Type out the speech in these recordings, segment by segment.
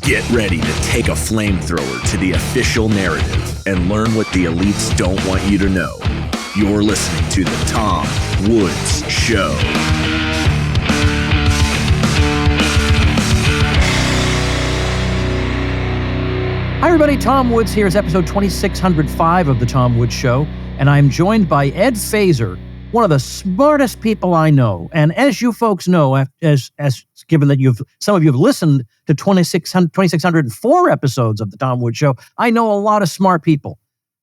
Get ready to take a flamethrower to the official narrative and learn what the elites don't want you to know. You're listening to The Tom Woods Show. Hi everybody, Tom Woods here. It's episode 2605 of The Tom Woods Show, and I'm joined by Ed Feser, one of the smartest people I know. And as you folks know, as given that some of you have listened to 2604 episodes of The Tom Woods Show, I know a lot of smart people.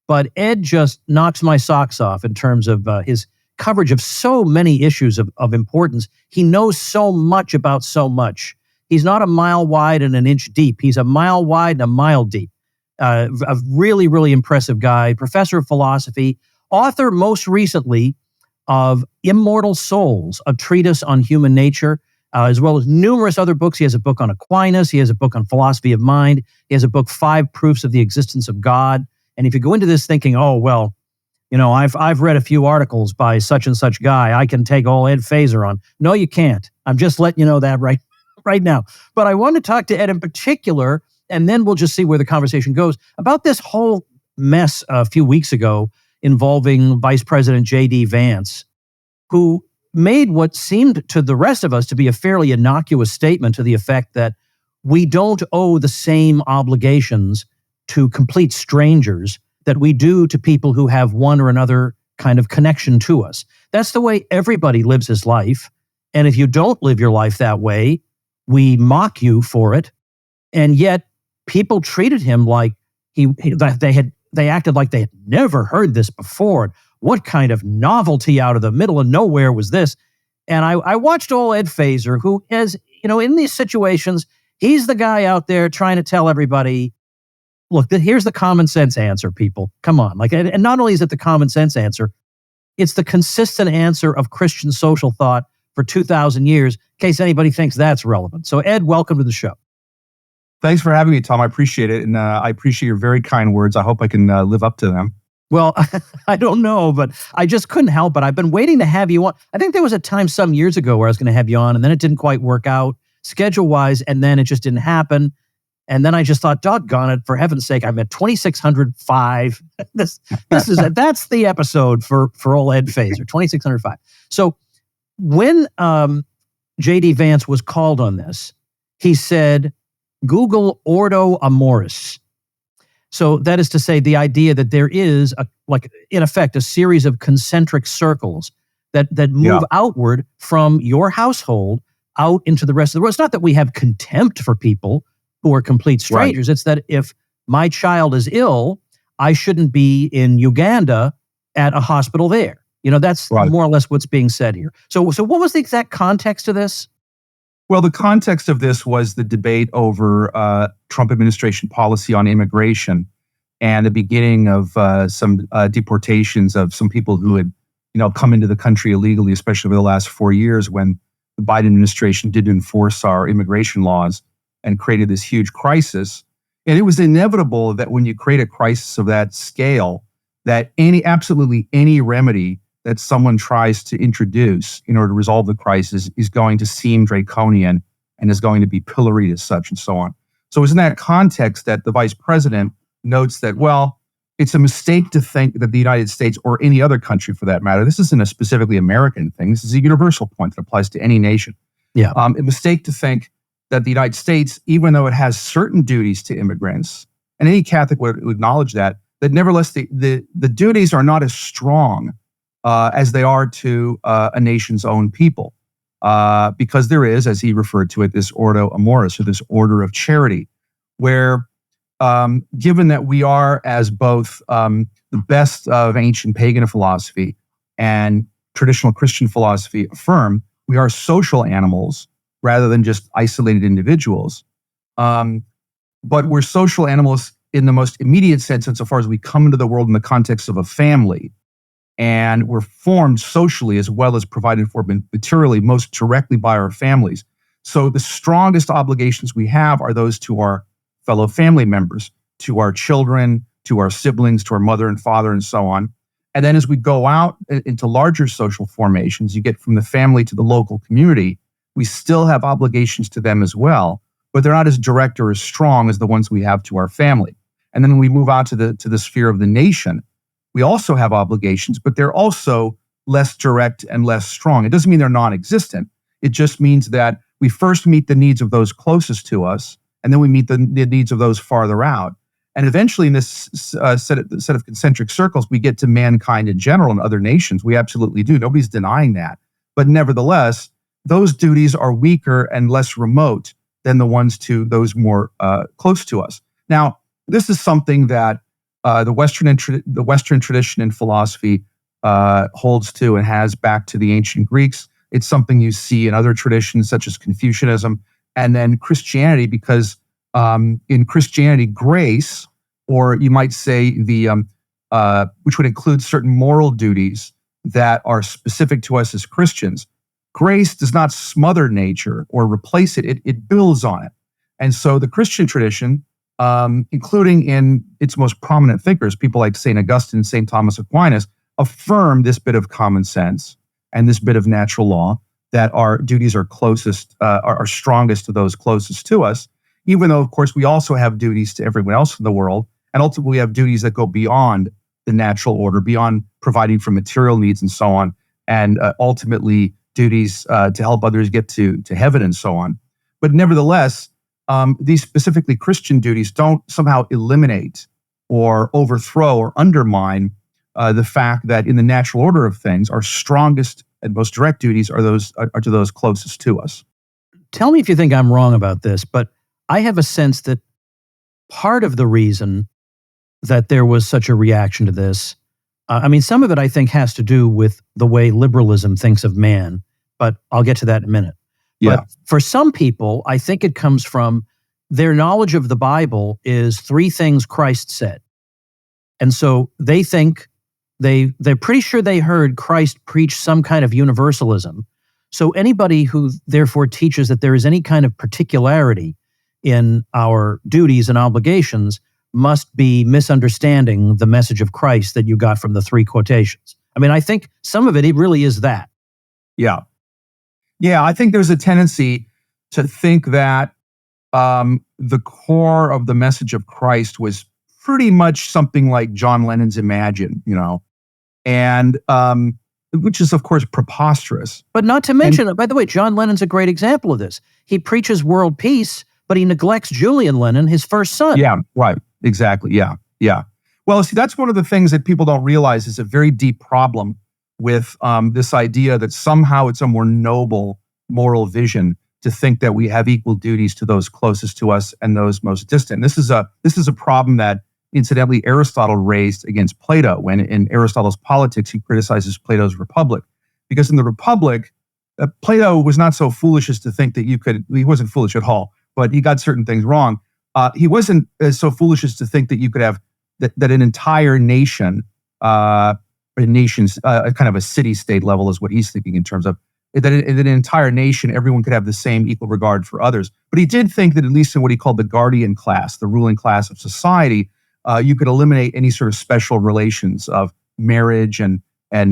But Ed just knocks my socks off in terms of his coverage of so many issues of importance. He knows so much about so much. He's not a mile wide and an inch deep. He's a mile wide and a mile deep. A really, really impressive guy, professor of philosophy, author most recently of Immortal Souls, a treatise on human nature, as well as numerous other books. He has a book on Aquinas. He has a book on philosophy of mind. He has a book, 5 Proofs of the Existence of God. And if you go into this thinking, oh, well, you know, I've read a few articles by such and such guy, I can take all Ed Feser on. No, you can't. I'm just letting you know that right now. But I want to talk to Ed in particular, and then we'll just see where the conversation goes, about this whole mess a few weeks ago involving Vice President JD Vance, who made what seemed to the rest of us to be a fairly innocuous statement to the effect that we don't owe the same obligations to complete strangers that we do to people who have one or another kind of connection to us. That's the way everybody lives his life. And if you don't live your life that way, we mock you for it. And yet people treated him like they acted like they had never heard this before. What kind of novelty out of the middle of nowhere was this? And I watched old Ed Feser, who is, you know, in these situations, he's the guy out there trying to tell everybody, look, here's the common sense answer, people. Come on. And not only is it the common sense answer, it's the consistent answer of Christian social thought for 2,000 years, in case anybody thinks that's relevant. So Ed, welcome to the show. Thanks for having me, Tom. I appreciate it. And I appreciate your very kind words. I hope I can live up to them. Well, I don't know, but I just couldn't help it. I've been waiting to have you on. I think there was a time some years ago where I was going to have you on, and then it didn't quite work out schedule-wise, and then it just didn't happen. And then I just thought, doggone it, for heaven's sake, I'm at 2605. That's the episode for old Ed Feser, 2605. So when JD Vance was called on this, he said, Google ordo amoris. So that is to say, the idea that there is, in effect, a series of concentric circles that move outward from your household out into the rest of the world. It's not that we have contempt for people who are complete strangers. Right. It's that if my child is ill, I shouldn't be in Uganda at a hospital there. You know, that's more or less what's being said here. So what was the exact context of this? Well, the context of this was the debate over Trump administration policy on immigration and the beginning of some deportations of some people who had, come into the country illegally, especially over the last 4 years when the Biden administration didn't enforce our immigration laws and created this huge crisis. And it was inevitable that when you create a crisis of that scale, that absolutely any remedy that someone tries to introduce in order to resolve the crisis is going to seem draconian and is going to be pilloried as such and so on. So it's in that context that the vice president notes that, well, it's a mistake to think that the United States or any other country for that matter, this isn't a specifically American thing, this is a universal point that applies to any nation. Yeah. A mistake to think that the United States, even though it has certain duties to immigrants, and any Catholic would acknowledge that nevertheless the duties are not as strong as they are to a nation's own people, because there is, as he referred to it, this ordo amoris, or this order of charity, where given that we are, as both the best of ancient pagan philosophy and traditional Christian philosophy affirm, we are social animals rather than just isolated individuals. But we're social animals in the most immediate sense insofar as we come into the world in the context of a family. And we're formed socially as well as provided for materially most directly by our families. So the strongest obligations we have are those to our fellow family members, to our children, to our siblings, to our mother and father, and so on. And then as we go out into larger social formations, you get from the family to the local community, we still have obligations to them as well. but they're not as direct or as strong as the ones we have to our family. And then when we move out to the sphere of the nation, we also have obligations, but they're also less direct and less strong. It doesn't mean they're non-existent. It just means that we first meet the needs of those closest to us, and then we meet the needs of those farther out. And eventually in this set of concentric circles, we get to mankind in general and other nations. We absolutely do. Nobody's denying that. But nevertheless, those duties are weaker and less remote than the ones to those more close to us. Now, this is something that the Western tradition in philosophy holds to and has back to the ancient Greeks. It's something you see in other traditions such as Confucianism, and then Christianity, because in Christianity, grace, or you might say which would include certain moral duties that are specific to us as Christians, grace does not smother nature or replace it. It builds on it. And so the Christian tradition, including in its most prominent thinkers, people like St. Augustine, St. Thomas Aquinas, affirm this bit of common sense and this bit of natural law, that our duties are closest, are strongest to those closest to us, even though, of course, we also have duties to everyone else in the world, and ultimately we have duties that go beyond the natural order, beyond providing for material needs and so on, and ultimately duties to help others get to heaven and so on. But nevertheless, these specifically Christian duties don't somehow eliminate or overthrow or undermine the fact that in the natural order of things, our strongest and most direct duties are to those closest to us. Tell me if you think I'm wrong about this, but I have a sense that part of the reason that there was such a reaction to this, some of it I think has to do with the way liberalism thinks of man, but I'll get to that in a minute. Yeah. But for some people, I think it comes from their knowledge of the Bible is three things Christ said. And so they think they're pretty sure they heard Christ preach some kind of universalism. So anybody who therefore teaches that there is any kind of particularity in our duties and obligations must be misunderstanding the message of Christ that you got from the three quotations. I think some of it really is that. Yeah. Yeah, I think there's a tendency to think that the core of the message of Christ was pretty much something like John Lennon's Imagine, and which is, of course, preposterous. But not to mention, by the way, John Lennon's a great example of this. He preaches world peace, but he neglects Julian Lennon, his first son. Yeah, right. Exactly. Yeah. Well, see, that's one of the things that people don't realize is a very deep problem with this idea that somehow it's a more noble moral vision to think that we have equal duties to those closest to us and those most distant. This is a problem that, incidentally, Aristotle raised against Plato when in Aristotle's Politics, he criticizes Plato's Republic. Because in the Republic, Plato was not so foolish as to think that he wasn't foolish at all, but he got certain things wrong. He wasn't so foolish as to think that you could have, that an entire nation, kind of a city-state level is what he's thinking in terms of, that in an entire nation, everyone could have the same equal regard for others. But he did think that at least in what he called the guardian class, the ruling class of society, you could eliminate any sort of special relations of marriage and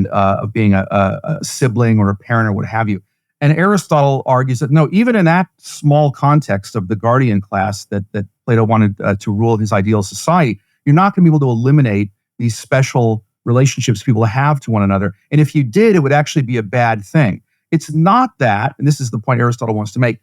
of being a sibling or a parent or what have you. And Aristotle argues that no, even in that small context of the guardian class that Plato wanted to rule his ideal society, you're not going to be able to eliminate these special relationships people have to one another. And if you did, it would actually be a bad thing. It's not that, and this is the point Aristotle wants to make,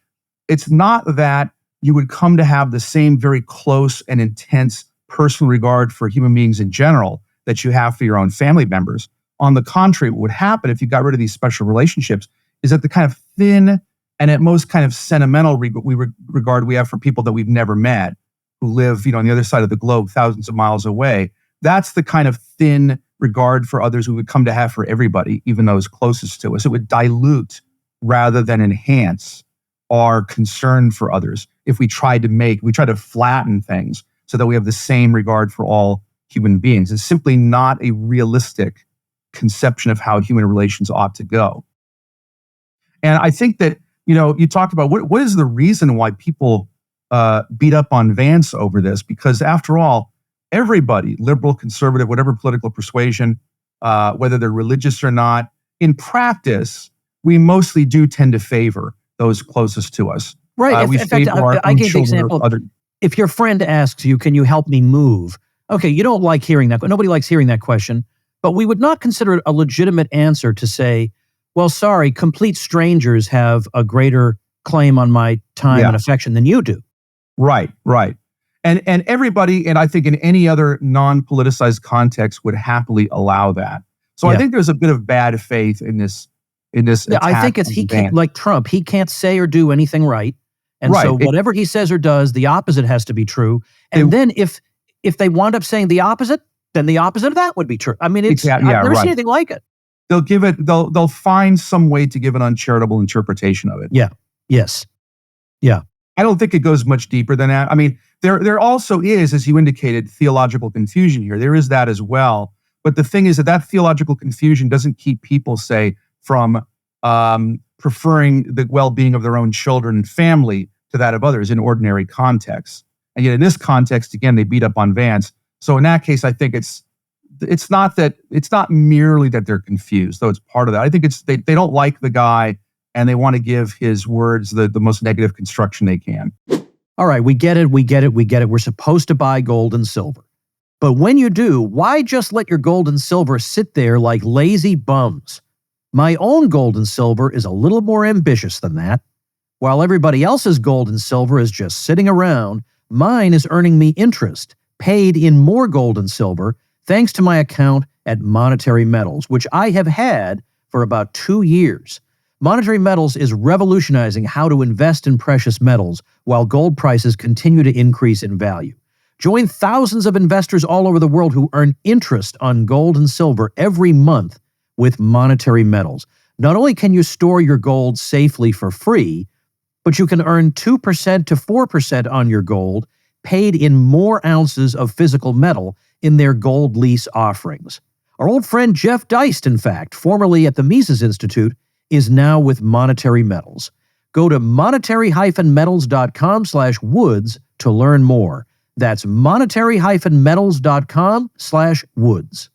it's not that you would come to have the same very close and intense personal regard for human beings in general that you have for your own family members. On the contrary, what would happen if you got rid of these special relationships is that the kind of thin and at most kind of sentimental regard we have for people that we've never met, who live, on the other side of the globe, thousands of miles away, that's the kind of thin regard for others we would come to have for everybody, even those closest to us. It would dilute rather than enhance our concern for others if we try to flatten things so that we have the same regard for all human beings. It's simply not a realistic conception of how human relations ought to go. And I think that, you talked about what is the reason why people beat up on Vance over this? Because after all, everybody, liberal, conservative, whatever political persuasion, whether they're religious or not, in practice, we mostly do tend to favor those closest to us. Right. We In fact, save our I own gave the children or example, other. if your friend asks you, can you help me move? Okay, you don't like hearing that. Nobody likes hearing that question. But we would not consider it a legitimate answer to say, well, sorry, complete strangers have a greater claim on my time and affection than you do. Right. And everybody, and I think in any other non-politicized context, would happily allow that. So I think there's a bit of bad faith in this. I think it's he can't, like Trump, he can't say or do anything right. And so whatever he says or does, the opposite has to be true. And then if they wind up saying the opposite, then the opposite of that would be true. I mean, I've never seen anything like it. They'll find some way to give an uncharitable interpretation of it. Yeah. Yes. Yeah. I don't think it goes much deeper than that. I mean, there also is, as you indicated, theological confusion here. There is that as well. But the thing is that theological confusion doesn't keep people, say, from preferring the well-being of their own children and family to that of others in ordinary contexts. And yet in this context, again, they beat up on Vance. So in that case, I think it's not merely that they're confused, though it's part of that. I think it's they don't like the guy and they want to give his words the most negative construction they can. All right, we get it. We're supposed to buy gold and silver. But when you do, why just let your gold and silver sit there like lazy bums? My own gold and silver is a little more ambitious than that. While everybody else's gold and silver is just sitting around, mine is earning me interest, paid in more gold and silver, thanks to my account at Monetary Metals, which I have had for about 2 years. Monetary Metals is revolutionizing how to invest in precious metals while gold prices continue to increase in value. Join thousands of investors all over the world who earn interest on gold and silver every month with Monetary Metals. Not only can you store your gold safely for free, but you can earn 2% to 4% on your gold, paid in more ounces of physical metal in their gold lease offerings. Our old friend Jeff Deist, in fact, formerly at the Mises Institute, is now with Monetary Metals. Go to monetary-metals.com/woods to learn more. That's monetary-metals.com/woods.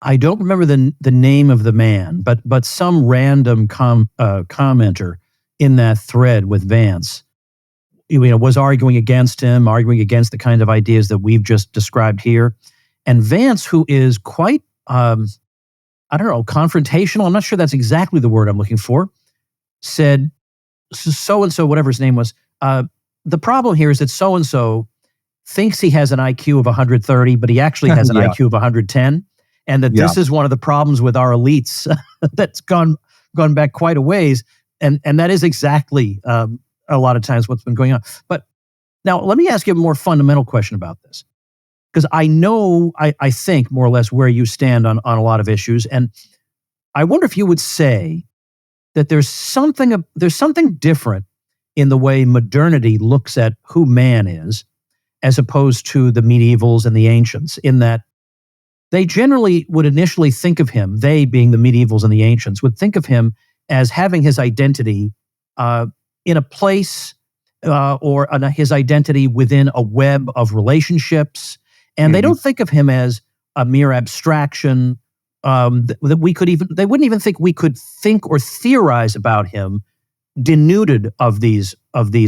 I don't remember the name of the man, but some random commenter in that thread with Vance, was arguing against him, arguing against the kind of ideas that we've just described here. And Vance, who is quite, confrontational, I'm not sure that's exactly the word I'm looking for, said, so-and-so, whatever his name was, the problem here is that so-and-so thinks he has an IQ of 130, but he actually has an IQ of 110. And that this is one of the problems with our elites that's gone back quite a ways. And that is exactly a lot of times what's been going on. But now let me ask you a more fundamental question about this. Because I know, I think more or less where you stand on a lot of issues. And I wonder if you would say that there's something different in the way modernity looks at who man is, as opposed to the medievals and the ancients, in that they generally would initially think of him, they being the medievals and the ancients, would think of him as having his identity in a place or his identity within a web of relationships. And they don't think of him as a mere abstraction that we could they wouldn't even think we could think or theorize about him denuded of these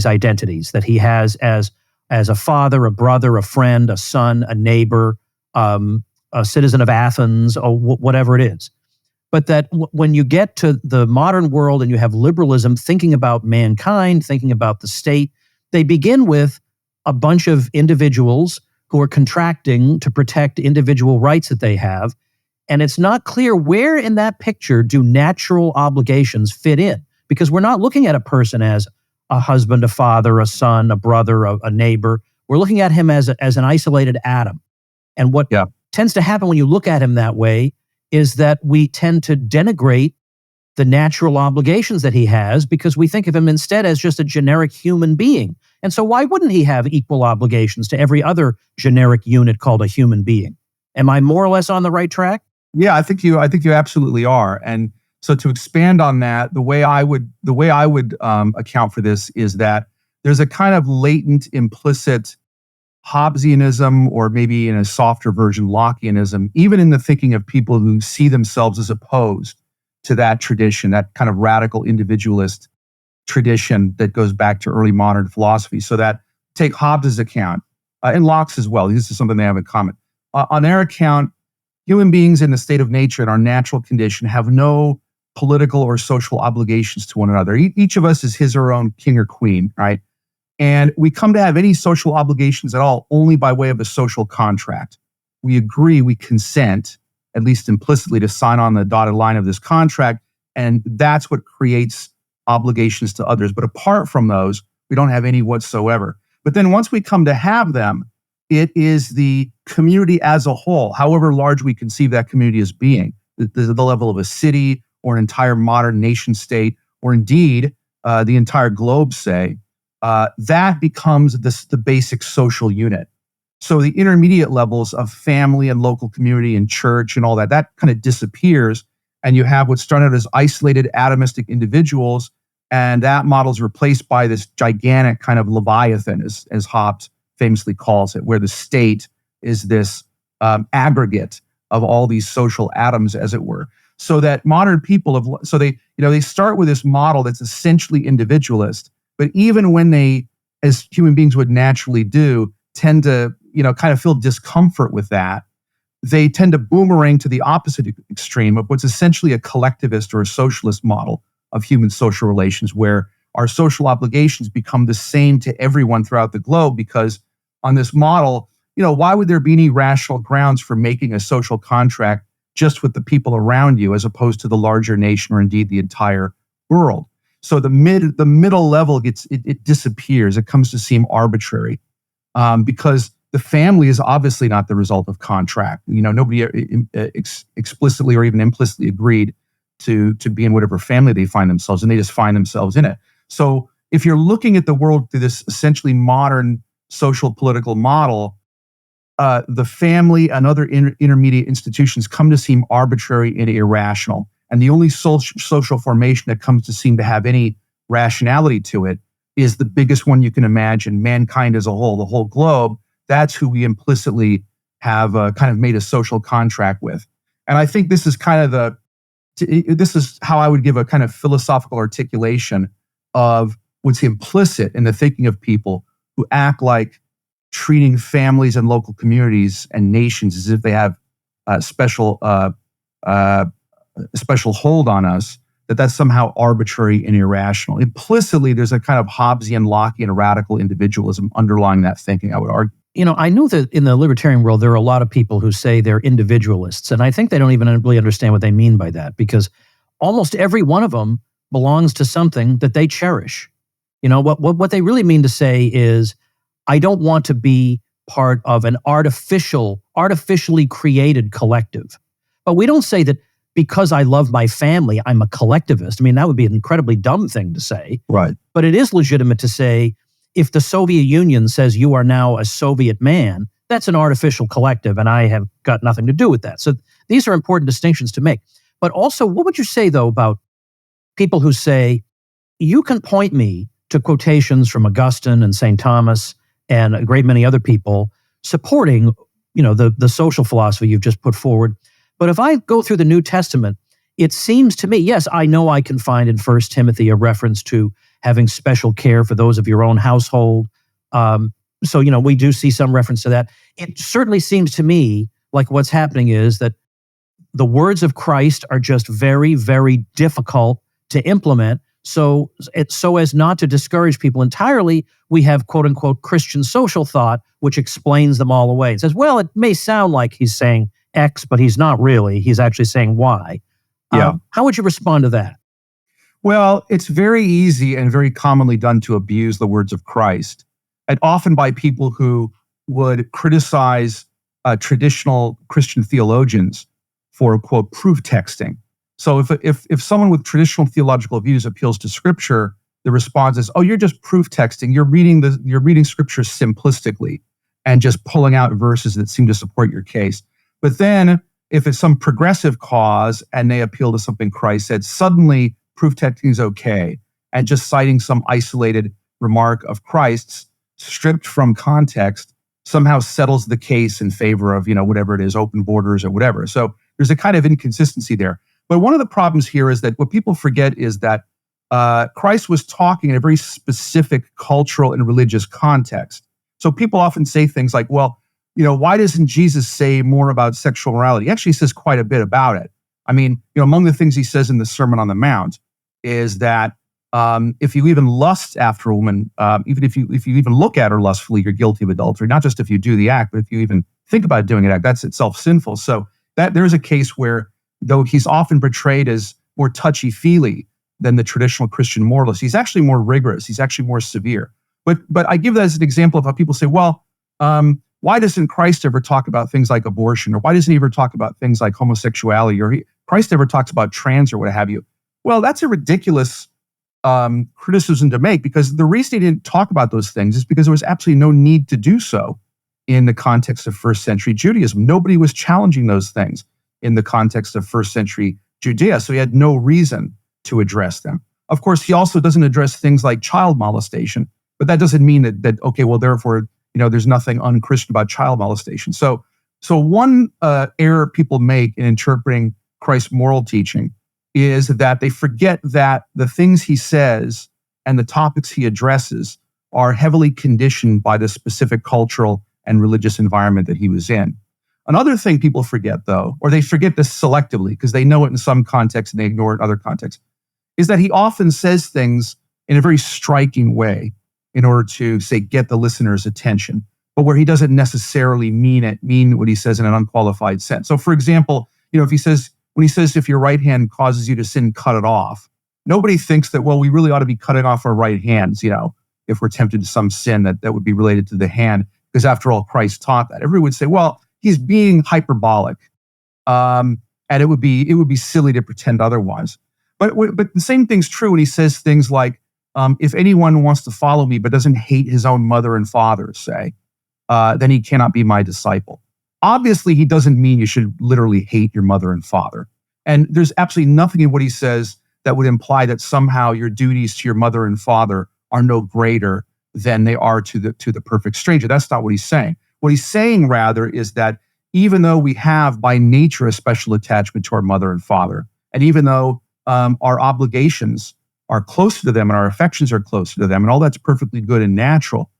identities that he has as a father, a brother, a friend, a son, a neighbor, a citizen of Athens, or whatever it is. But that when you get to the modern world and you have liberalism thinking about mankind, thinking about the state, they begin with a bunch of individuals who are contracting to protect individual rights that they have. And it's not clear where in that picture do natural obligations fit in, because we're not looking at a person as a husband, a father, a son, a brother, a neighbor. We're looking at him as an isolated atom. And what tends to happen when you look at him that way is that we tend to denigrate the natural obligations that he has because we think of him instead as just a generic human being. And so why wouldn't he have equal obligations to every other generic unit called a human being? Am I more or less on the right track? Yeah, I think you absolutely are. And so to expand on that, the way I would account for this is that there's a kind of latent, implicit Hobbesianism, or maybe in a softer version, Lockeanism, even in the thinking of people who see themselves as opposed to that tradition, that kind of radical individualist tradition that goes back to early modern philosophy. So that, take Hobbes' account, and Locke's as well. This is something they have in common. On their account, human beings in the state of nature, in our natural condition, have no political or social obligations to one another. Each of us is his or her own king or queen, right? And we come to have any social obligations at all only by way of a social contract. We agree, we consent, at least implicitly, to sign on the dotted line of this contract, and that's what creates obligations to others. But apart from those, we don't have any whatsoever. But then once we come to have them, it is the community as a whole, however large we conceive that community as being, the level of a city or an entire modern nation state, or indeed the entire globe, say, that becomes the basic social unit. So the intermediate levels of family and local community and church and all that kind of disappears, and you have what started as isolated atomistic individuals, and that model is replaced by this gigantic kind of Leviathan, as Hobbes famously calls it, where the state is this aggregate of all these social atoms, as it were. So that modern people they start with this model that's essentially individualist, but even when they, as human beings would naturally do, tend to kind of feel discomfort with that, they tend to boomerang to the opposite extreme of what's essentially a collectivist or a socialist model of human social relations, where our social obligations become the same to everyone throughout the globe. Because on this model, why would there be any rational grounds for making a social contract just with the people around you, as opposed to the larger nation or indeed the entire world? So the middle level it disappears. It comes to seem arbitrary, because the family is obviously not the result of contract. Nobody explicitly or even implicitly agreed to be in whatever family they find themselves, and they just find themselves in it. So if you're looking at the world through this essentially modern social political model, the family and other intermediate institutions come to seem arbitrary and irrational. And the only social formation that comes to seem to have any rationality to it is the biggest one you can imagine, mankind as a whole, the whole globe. That's who we implicitly have kind of made a social contract with. And I think this is this is how I would give a kind of philosophical articulation of what's implicit in the thinking of people who act like treating families and local communities and nations as if they have a special hold on us, that's somehow arbitrary and irrational. Implicitly, there's a kind of Hobbesian, Lockean, radical individualism underlying that thinking, I would argue. I know that in the libertarian world, there are a lot of people who say they're individualists, and I think they don't even really understand what they mean by that, because almost every one of them belongs to something that they cherish. What they really mean to say is, I don't want to be part of an artificially created collective. But we don't say that because I love my family, I'm a collectivist. I mean, that would be an incredibly dumb thing to say. Right. But it is legitimate to say, if the Soviet Union says you are now a Soviet man, that's an artificial collective, and I have got nothing to do with that. So these are important distinctions to make. But also, what would you say, though, about people who say, you can point me to quotations from Augustine and St. Thomas and a great many other people supporting, the social philosophy you've just put forward. But if I go through the New Testament, it seems to me, yes, I know I can find in 1 Timothy a reference to having special care for those of your own household. So we do see some reference to that. It certainly seems to me like what's happening is that the words of Christ are just very, very difficult to implement. So as not to discourage people entirely, we have quote unquote Christian social thought, which explains them all away. It says, well, it may sound like he's saying X, but he's not really. He's actually saying Y. Yeah. How would you respond to that? Well, it's very easy and very commonly done to abuse the words of Christ, and often by people who would criticize traditional Christian theologians for, quote, proof texting. So if someone with traditional theological views appeals to Scripture, the response is, "Oh, you're just proof texting. You're reading Scripture simplistically and just pulling out verses that seem to support your case." But then, if it's some progressive cause and they appeal to something Christ said, suddenly proof texting is okay, and just citing some isolated remark of Christ's stripped from context somehow settles the case in favor of whatever it is, open borders or whatever. So there's a kind of inconsistency there. But one of the problems here is that what people forget is that Christ was talking in a very specific cultural and religious context. So people often say things like, well, why doesn't Jesus say more about sexual morality? He actually says quite a bit about it. I mean, among the things he says in the Sermon on the Mount is that if you even lust after a woman, even if you even look at her lustfully, you're guilty of adultery. Not just if you do the act, but if you even think about doing an act, that's itself sinful. So that there is a case where, though he's often portrayed as more touchy-feely than the traditional Christian moralist, he's actually more rigorous. He's actually more severe. But I give that as an example of how people say, well, why doesn't Christ ever talk about things like abortion? Or why doesn't he ever talk about things like homosexuality? Or Christ never talks about trans or what have you? Well, that's a ridiculous criticism to make, because the reason he didn't talk about those things is because there was absolutely no need to do so in the context of first century Judaism. Nobody was challenging those things in the context of first century Judea, so he had no reason to address them. Of course, he also doesn't address things like child molestation, but that doesn't mean that okay, well, therefore, there's nothing un-Christian about child molestation. So one error people make in interpreting Christ's moral teaching is that they forget that the things he says and the topics he addresses are heavily conditioned by the specific cultural and religious environment that he was in. Another thing people forget, though, or they forget this selectively because they know it in some contexts and they ignore it in other contexts, is that he often says things in a very striking way in order to, say, get the listener's attention, but where he doesn't necessarily mean what he says in an unqualified sense. So, for example, if he says, when he says, if your right hand causes you to sin, cut it off, nobody thinks that, well, we really ought to be cutting off our right hands, if we're tempted to some sin that would be related to the hand, because after all, Christ taught that. Everyone would say, well, he's being hyperbolic, and it would be silly to pretend otherwise. But the same thing's true when he says things like, if anyone wants to follow me but doesn't hate his own mother and father, say, then he cannot be my disciple. Obviously, he doesn't mean you should literally hate your mother and father. And there's absolutely nothing in what he says that would imply that somehow your duties to your mother and father are no greater than they are to the perfect stranger. That's not what he's saying. What he's saying, rather, is that even though we have by nature a special attachment to our mother and father, and even though our obligations are closer to them and our affections are closer to them, and all that's perfectly good and natural,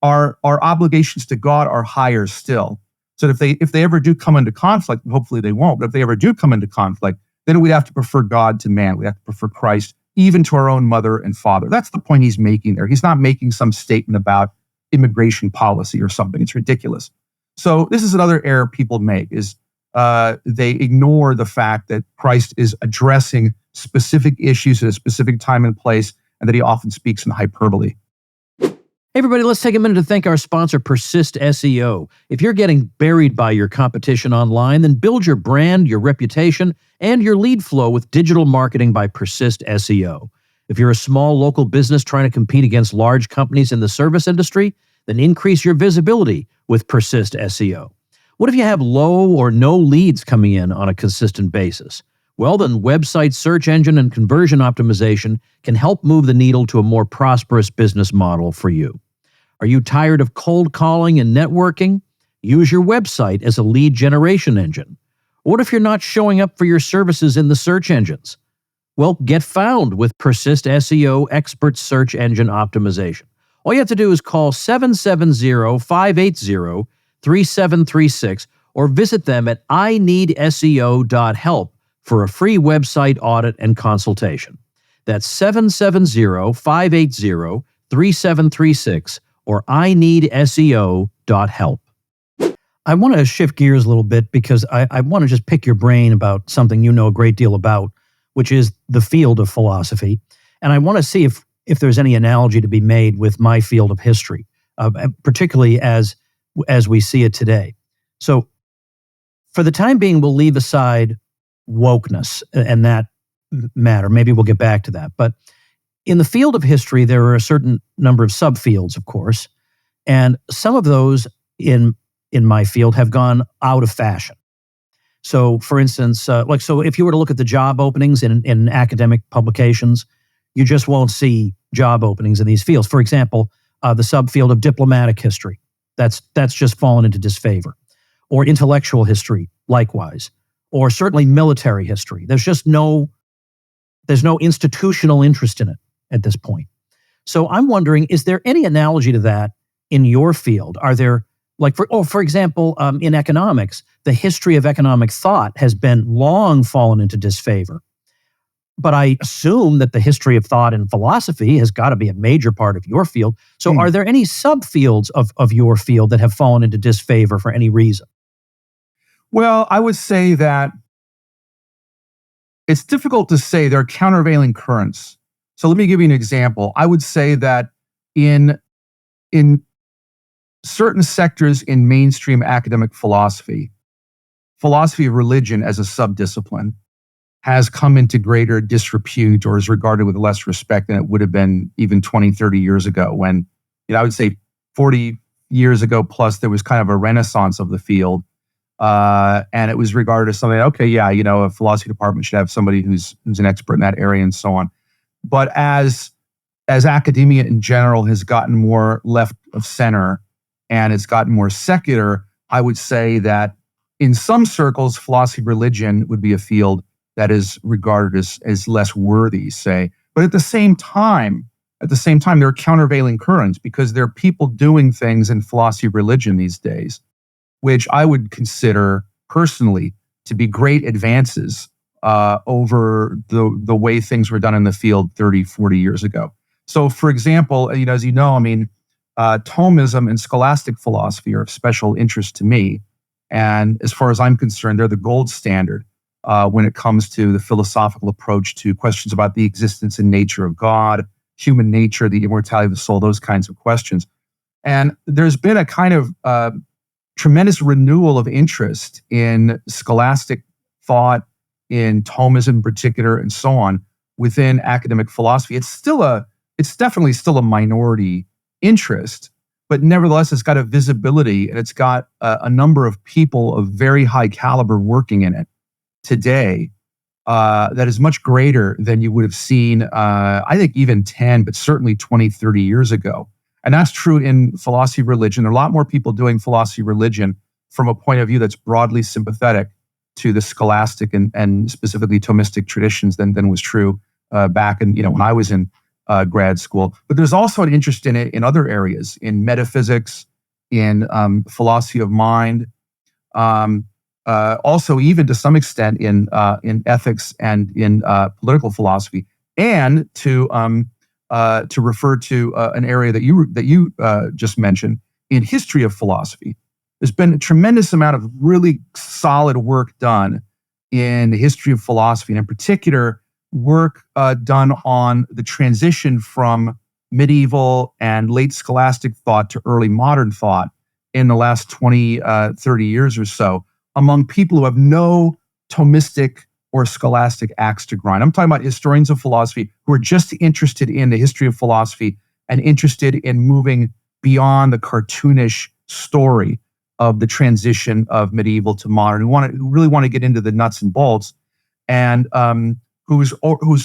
our obligations to God are higher still. So if they ever do come into conflict, and hopefully they won't, but if they ever do come into conflict, then we'd have to prefer God to man. We have to prefer Christ even to our own mother and father. That's the point he's making there. He's not making some statement about immigration policy or something. It's ridiculous. So this is another error people make, is they ignore the fact that Christ is addressing specific issues at a specific time and place, and that he often speaks in hyperbole. Hey everybody, let's take a minute to thank our sponsor, Persist SEO. If you're getting buried by your competition online, then build your brand, your reputation, and your lead flow with digital marketing by Persist SEO. If you're a small local business trying to compete against large companies in the service industry, then increase your visibility with Persist SEO. What if you have low or no leads coming in on a consistent basis? Well, then website search engine and conversion optimization can help move the needle to a more prosperous business model for you. Are you tired of cold calling and networking? Use your website as a lead generation engine. What if you're not showing up for your services in the search engines? Well, get found with Persist SEO Expert Search Engine Optimization. All you have to do is call 770-580-3736 or visit them at ineedseo.help for a free website audit and consultation. That's 770-580-3736 or ineedseo.help. I want to shift gears a little bit because I want to just pick your brain about something you know a great deal about, which is the field of philosophy. And I want to see if there's any analogy to be made with my field of history, particularly as we see it today. So for the time being, we'll leave aside wokeness and that matter. Maybe we'll get back to that. But in the field of history, there are a certain number of subfields, of course, and some of those in my field have gone out of fashion. So, for instance, so if you were to look at the job openings in academic publications, you just won't see job openings in these fields. For example, the subfield of diplomatic history, that's just fallen into disfavor, or intellectual history, likewise. Or certainly military history. There's just no There's no institutional interest in it at this point. So I'm wondering, is there any analogy to that in your field? Are there, like, for example, in economics, the history of economic thought has been long fallen into disfavor. But I assume that the history of thought and philosophy has got to be a major part of your field. So are there any subfields of your field that have fallen into disfavor for any reason? Well, I would say that it's difficult to say. There are countervailing currents. So let me give you an example. I would say that in certain sectors in mainstream academic philosophy of religion as a subdiscipline has come into greater disrepute or is regarded with less respect than it would have been even 20, 30 years ago when, I would say 40 years ago plus, there was kind of a renaissance of the field. And it was regarded as something, okay, yeah, a philosophy department should have somebody who's an expert in that area and so on. But as academia in general has gotten more left of center and it's gotten more secular, I would say that in some circles, philosophy of religion would be a field that is regarded as less worthy, say. But at the same time, there are countervailing currents because there are people doing things in philosophy of religion these days, which I would consider personally to be great advances over the way things were done in the field 30, 40 years ago. So, for example, as you know, Thomism and scholastic philosophy are of special interest to me. And as far as I'm concerned, they're the gold standard when it comes to the philosophical approach to questions about the existence and nature of God, human nature, the immortality of the soul, those kinds of questions. And there's been a kind of tremendous renewal of interest in scholastic thought, in Thomism in particular, and so on, within academic philosophy. It's definitely still a minority interest, but nevertheless, it's got a visibility and it's got a number of people of very high caliber working in it today that is much greater than you would have seen, I think even 10, but certainly 20, 30 years ago. And that's true in philosophy of religion. There are a lot more people doing philosophy of religion from a point of view that's broadly sympathetic to the scholastic and specifically Thomistic traditions than was true back in, when I was in grad school. But there's also an interest in it in other areas, in metaphysics, in philosophy of mind, also even to some extent in ethics and in political philosophy, and to refer to an area that you just mentioned, in history of philosophy. There's been a tremendous amount of really solid work done in the history of philosophy, and in particular, work done on the transition from medieval and late scholastic thought to early modern thought in the last 20, 30 years or so, among people who have no Thomistic or scholastic axe to grind. I'm talking about historians of philosophy who are just interested in the history of philosophy and interested in moving beyond the cartoonish story of the transition of medieval to modern, who really want to get into the nuts and bolts, and whose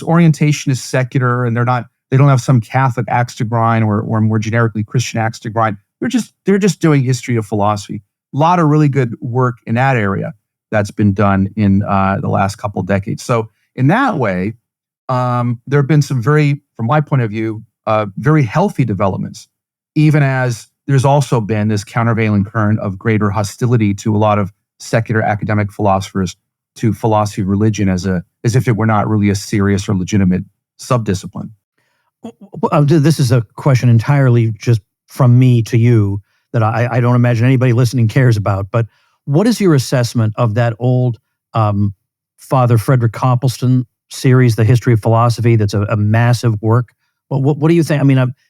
orientation is secular, and they don't have some Catholic axe to grind or more generically Christian axe to grind. They're just doing history of philosophy. A lot of really good work in that area that's been done in the last couple of decades. So in that way, there have been some from my point of view, very healthy developments, even as there's also been this countervailing current of greater hostility to a lot of secular academic philosophers to philosophy of religion as if it were not really a serious or legitimate subdiscipline. This is a question entirely just from me to you that I don't imagine anybody listening cares about, but what is your assessment of that old Father Frederick Copleston series, The History of Philosophy, that's a massive work? What do you think?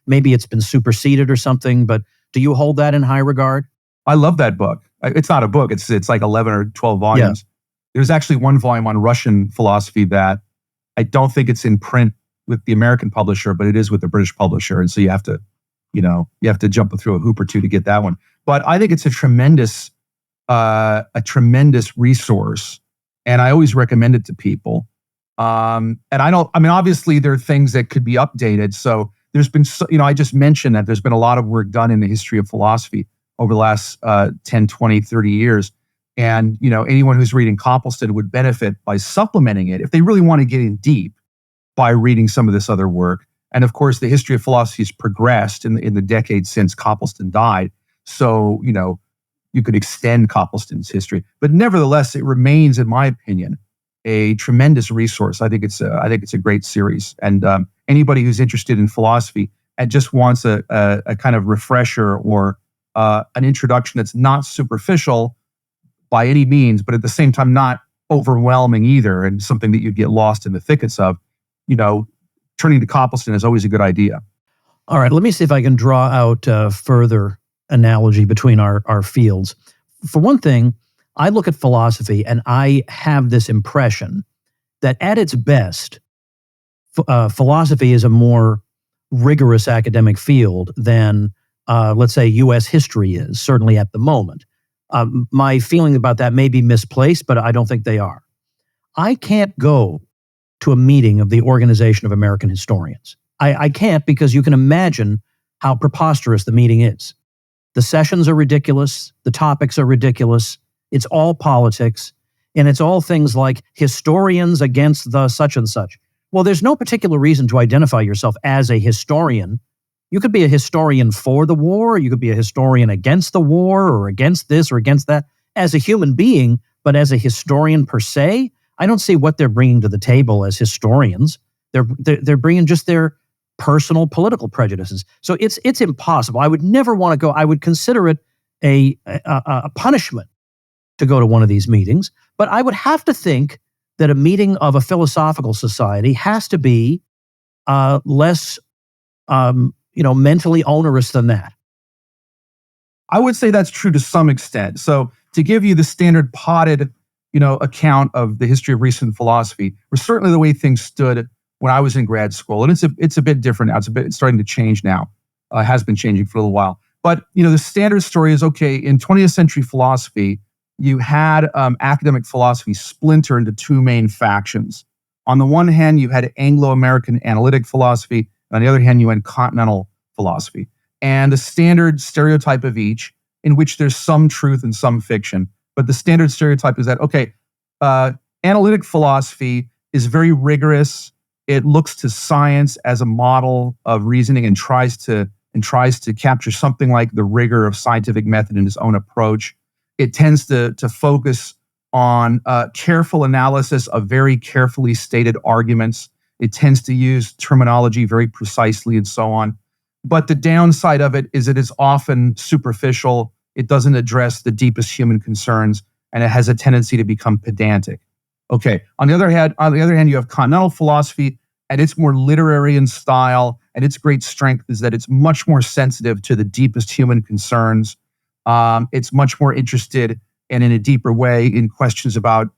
Maybe it's been superseded or something, but do you hold that in high regard? I love that book. It's not a book. It's like 11 or 12 volumes. Yeah. There's actually one volume on Russian philosophy that I don't think it's in print with the American publisher, but it is with the British publisher. And so you have to jump through a hoop or two to get that one. But I think it's a tremendous resource, and I always recommend it to people. Obviously there are things that could be updated. So there's been, I just mentioned that there's been a lot of work done in the history of philosophy over the last 10, 20, 30 years. And, anyone who's reading Copleston would benefit by supplementing it if they really want to get in deep. by reading some of this other work. And of course, the history of philosophy has progressed in the decades since Copleston died. So, you could extend Copleston's history, but nevertheless, it remains, in my opinion, a tremendous resource. I think it's a great series, and anybody who's interested in philosophy and just wants a kind of refresher or an introduction that's not superficial by any means, but at the same time not overwhelming either, and something that you'd get lost in the thickets of, turning to Copleston is always a good idea. All right, let me see if I can draw out further analogy between our fields. For one thing, I look at philosophy and I have this impression that at its best, philosophy is a more rigorous academic field than, let's say, U.S. history is, certainly at the moment. My feeling about that may be misplaced, but I don't think they are. I can't go to a meeting of the Organization of American Historians. I can't, because you can imagine how preposterous the meeting is. The sessions are ridiculous. The topics are ridiculous. It's all politics. And it's all things like historians against the such and such. Well, there's no particular reason to identify yourself as a historian. You could be a historian for the war. You could be a historian against the war, or against this or against that, as a human being. But as a historian per se, I don't see what they're bringing to the table as historians. They're bringing just their personal political prejudices. So it's impossible. I would never want to go. I would consider it a punishment to go to one of these meetings. But I would have to think that a meeting of a philosophical society has to be less, mentally onerous than that. I would say that's true to some extent. So to give you the standard potted, account of the history of recent philosophy, or certainly the way things stood when I was in grad school, and it's a bit different now. It's starting to change now. Has been changing for a little while. But the standard story is, okay, in 20th century philosophy, you had academic philosophy splinter into two main factions. On the one hand, you had Anglo-American analytic philosophy. On the other hand, you had continental philosophy. And the standard stereotype of each, in which there's some truth and some fiction, but the standard stereotype is that, okay, analytic philosophy is very rigorous. It looks to science as a model of reasoning and tries to capture something like the rigor of scientific method in its own approach. It tends to focus on careful analysis of very carefully stated arguments. It tends to use terminology very precisely and so on. But the downside of it is that it's often superficial. It doesn't address the deepest human concerns, and it has a tendency to become pedantic. Okay. On the other hand, you have continental philosophy, and it's more literary in style, and its great strength is that it's much more sensitive to the deepest human concerns. It's much more interested, and in a deeper way, in questions about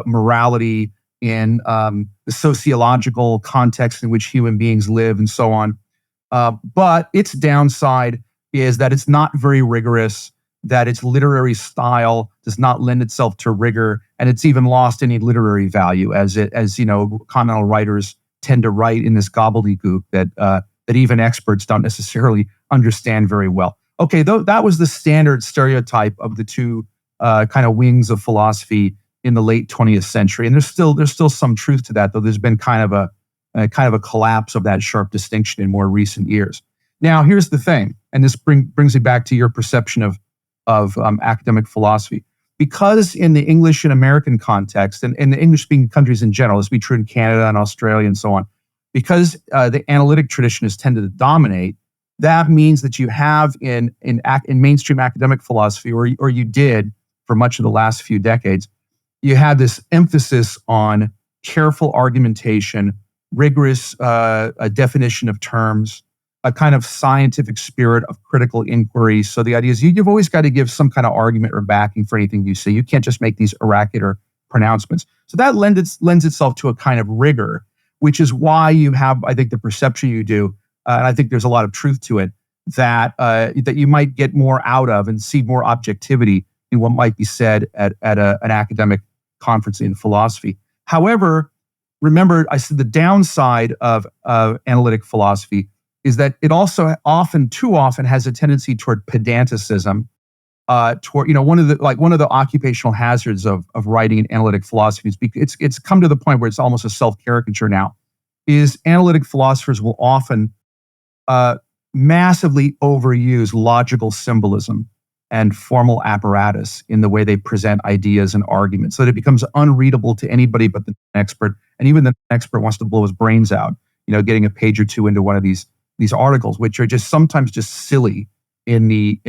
morality, in the sociological context in which human beings live, and so on. But its downside is that it's not very rigorous, that its literary style does not lend itself to rigor, and it's even lost any literary value, as continental writers tend to write in this gobbledygook that even experts don't necessarily understand very well. Okay, that was the standard stereotype of the two kind of wings of philosophy in the late 20th century, and there's still some truth to that, though there's been kind of a collapse of that sharp distinction in more recent years. Now, here's the thing, and this brings me back to your perception of academic philosophy. Because in the English and American context, and in the English-speaking countries in general, this would be true in Canada and Australia and so on, because the analytic tradition has tended to dominate, that means that you have in mainstream academic philosophy, or you did for much of the last few decades, you had this emphasis on careful argumentation, rigorous definition of terms, a kind of scientific spirit of critical inquiry. So the idea is you've always got to give some kind of argument or backing for anything you say. You can't just make these oracular pronouncements. So that lends itself to a kind of rigor, which is why you have, I think, the perception you do, and I think there's a lot of truth to it, that you might get more out of and see more objectivity in what might be said at an academic conference in philosophy. However, remember, I said the downside of analytic philosophy is that it also too often has a tendency toward pedanticism. Toward one of the occupational hazards of writing in analytic philosophy is it's come to the point where it's almost a self-caricature now. is analytic philosophers will often massively overuse logical symbolism and formal apparatus in the way they present ideas and arguments, so that it becomes unreadable to anybody but the expert. And even the expert wants to blow his brains out, getting a page or two into one of these articles, which are just sometimes just silly in the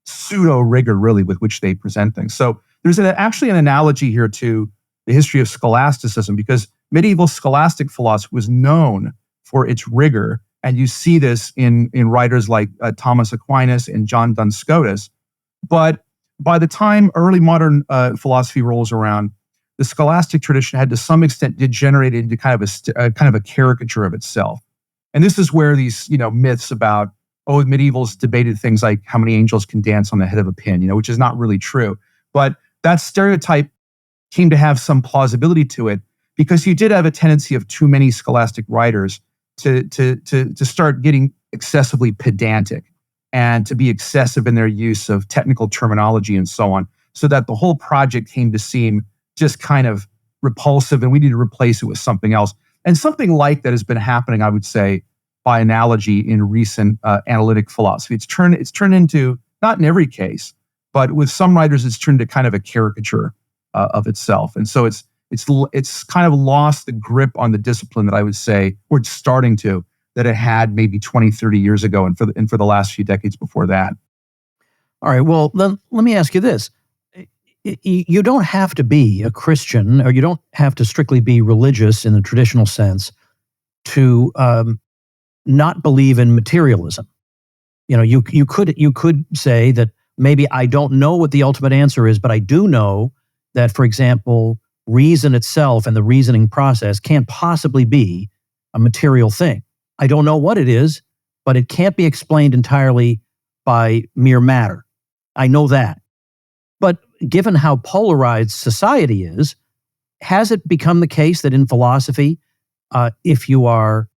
pseudo rigor, really, with which they present things. So there's actually an analogy here to the history of scholasticism, because medieval scholastic philosophy was known for its rigor, and you see this in writers like Thomas Aquinas and John Duns Scotus. But by the time early modern philosophy rolls around, the scholastic tradition had to some extent degenerated into kind of a caricature of itself. And this is where these myths about medievals debated things like how many angels can dance on the head of a pin, which is not really true. But that stereotype came to have some plausibility to it, because you did have a tendency of too many scholastic writers to start getting excessively pedantic and to be excessive in their use of technical terminology and so on, so that the whole project came to seem just kind of repulsive, and we need to replace it with something else. And something like that has been happening, I would say, by analogy, in recent analytic philosophy. It's turned into, not in every case, but with some writers, it's turned into kind of a caricature of itself. And so it's kind of lost the grip on the discipline that I would say, or it's starting to, that it had maybe 20, 30 years ago, and for the last few decades before that. All right, well, let me ask you this. You don't have to be a Christian, or you don't have to strictly be religious in the traditional sense to not believe in materialism. You could say that maybe I don't know what the ultimate answer is, but I do know that, for example, reason itself and the reasoning process can't possibly be a material thing. I don't know what it is, but it can't be explained entirely by mere matter. I know that. But given how polarized society is, has it become the case that in philosophy, if you are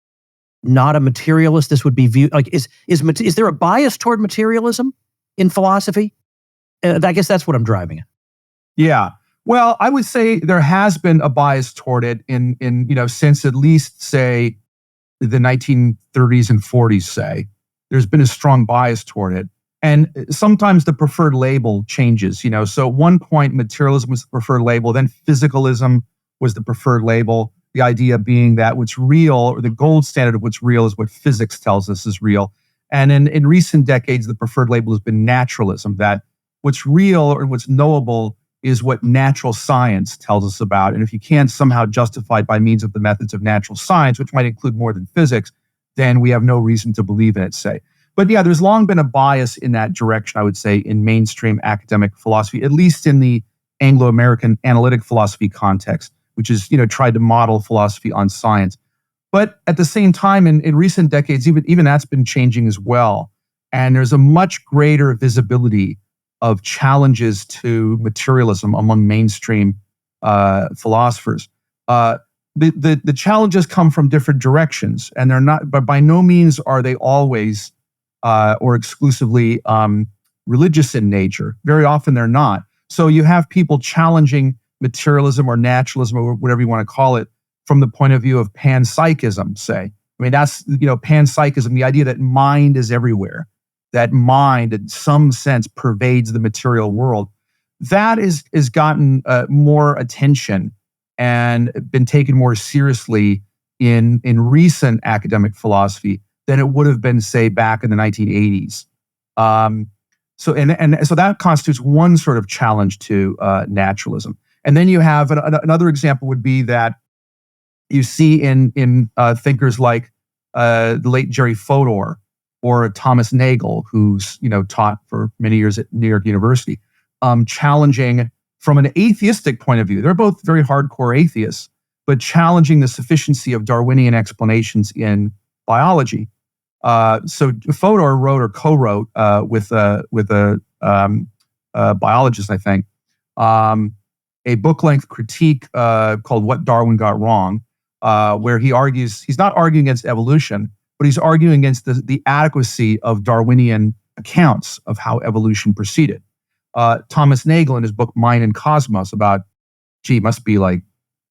not a materialist, this would be viewed like, is there a bias toward materialism in philosophy? I guess that's what I'm driving at. Yeah. Well, I would say there has been a bias toward it in since at least, say, the 1930s and 40s, say. There's been a strong bias toward it. And sometimes the preferred label changes, So at one point, materialism was the preferred label, then physicalism was the preferred label. The idea being that what's real, or the gold standard of what's real, is what physics tells us is real. And in recent decades, the preferred label has been naturalism, that what's real or what's knowable is what natural science tells us about. And if you can't somehow justify it by means of the methods of natural science, which might include more than physics, then we have no reason to believe in it, say. But yeah, there's long been a bias in that direction, I would say, in mainstream academic philosophy, at least in the Anglo-American analytic philosophy context, which is, tried to model philosophy on science. But at the same time, in recent decades, even that's been changing as well. And there's a much greater visibility of challenges to materialism among mainstream philosophers. The challenges come from different directions, and they're not, but by no means are they always or exclusively religious in nature. Very often they're not. So you have people challenging materialism or naturalism or whatever you want to call it from the point of view of panpsychism, say. I mean, that's, panpsychism, the idea that mind is everywhere, that mind in some sense pervades the material world. That is gotten more attention and been taken more seriously in recent academic philosophy than it would have been, say, back in the 1980s. So that constitutes one sort of challenge to naturalism. And then you have another example would be that you see in thinkers like the late Jerry Fodor or Thomas Nagel, who's taught for many years at New York University, challenging from an atheistic point of view. They're both very hardcore atheists, but challenging the sufficiency of Darwinian explanations in biology. So Fodor wrote or co-wrote with a biologist, I think, a book-length critique called "What Darwin Got Wrong," where he argues he's not arguing against evolution, but he's arguing against the adequacy of Darwinian accounts of how evolution proceeded. Thomas Nagel, in his book Mind and Cosmos, about, must be like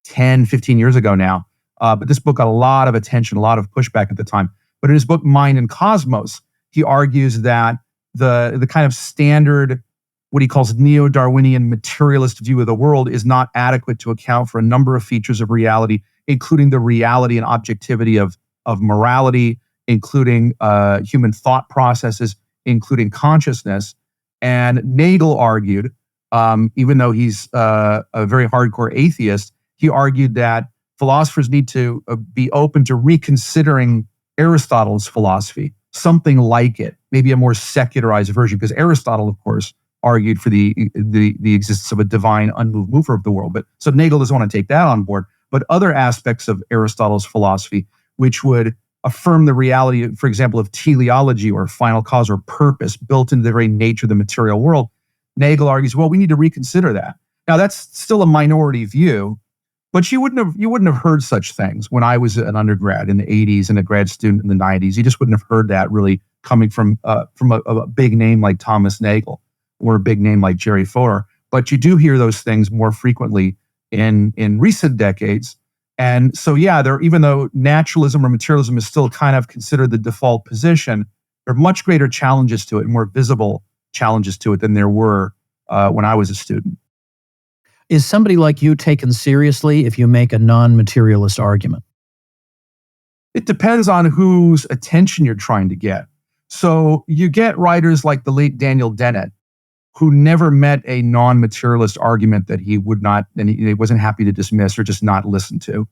10, 15 years ago now, But this book got a lot of attention, a lot of pushback at the time. But in his book, Mind and Cosmos, he argues that the kind of standard, what he calls neo-Darwinian materialist view of the world is not adequate to account for a number of features of reality, including the reality and objectivity of morality, including human thought processes, including consciousness. And Nagel argued, even though he's a very hardcore atheist, he argued that philosophers need to be open to reconsidering Aristotle's philosophy, something like it, maybe a more secularized version, because Aristotle, of course, argued for the existence of a divine unmoved mover of the world. But so Nagel doesn't want to take that on board. But other aspects of Aristotle's philosophy, which would affirm the reality, for example, of teleology or final cause or purpose built into the very nature of the material world, Nagel argues, well, we need to reconsider that. Now, that's still a minority view, but you wouldn't have heard such things when I was an undergrad in the 80s and a grad student in the 90s. You just wouldn't have heard that really coming from a big name like Thomas Nagel or a big name like Jerry Fodor. But you do hear those things more frequently in recent decades. And so, yeah, even though naturalism or materialism is still kind of considered the default position, there are much greater challenges to it, more visible challenges to it than there were when I was a student. Is somebody like you taken seriously if you make a non-materialist argument? It depends on whose attention you're trying to get. So you get writers like the late Daniel Dennett, who never met a non-materialist argument that he would not, and he wasn't happy to dismiss or just not listen to.